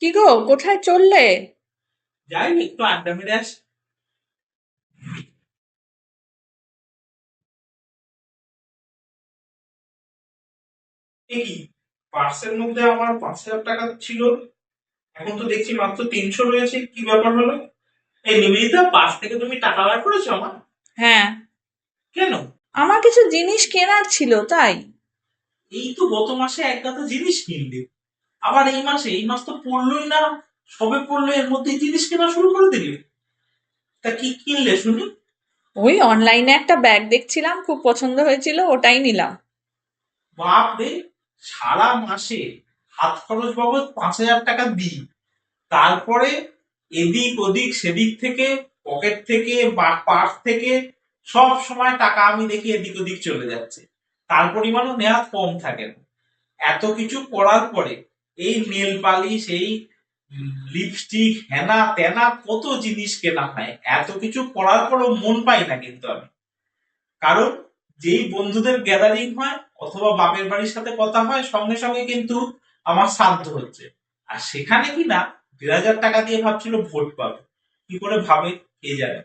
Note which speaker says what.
Speaker 1: কি গো, কোথায় চললে?
Speaker 2: যাই একটু আড্ডা মেরে আসি। এ কি, পার্সের মধ্যে আমার 5,000 টাকা ছিল, এখন তো দেখছি মাত্র 300 রয়েছে। কি ব্যাপার হলো? এই নিবেদিতা, পার্স থেকে তুমি টাকা বার করেছো আমার?
Speaker 1: হ্যাঁ,
Speaker 2: কেন?
Speaker 1: আমার কিছু জিনিস কেনার ছিল তাই।
Speaker 2: এই তো গত মাসে এক গাদা জিনিস কিনলে, আবার এই মাস তো পড়লোই না, সবে পড়লো, এর মধ্যে জিনিস কেনা শুরু করে দিলে। তা কি কিনলে শুনি?
Speaker 1: ওই অনলাইনে একটা ব্যাগ দেখছিলাম, খুব পছন্দ হয়েছিল, ওটাই নিলাম।
Speaker 2: বাপ রে, সারা মাসে হাত খরচ বাবদ 5,000 টাকা দিই, তারপরে এদিক ওদিক সেদিক থেকে, পকেট থেকে বা পার্স থেকে সব সময় টাকা আমি দেখি এদিক ওদিক চলে যাচ্ছে। তার পরিমাণও নেহাত কম থাকে না। এত কিছু করার পরে এই নেল পালিশ, এই লিপস্টিক, হেনা তেনা কত জিনিস কেনা হয়, এত কিছু করার পরেও মন পাই না কিন্তু আমি। কারণ যেই বন্ধুদের গ্যাদারিং হয় অথবা বাপের বাড়ির সাথে কথা হয়, সঙ্গে সঙ্গে কিন্তু আমার শ্রাদ্ধ হচ্ছে, আর সেখানে কিনা 2,000 টাকা দিয়ে ভাবছিল ভোট পাবে। কি করে ভাবে কে জানে।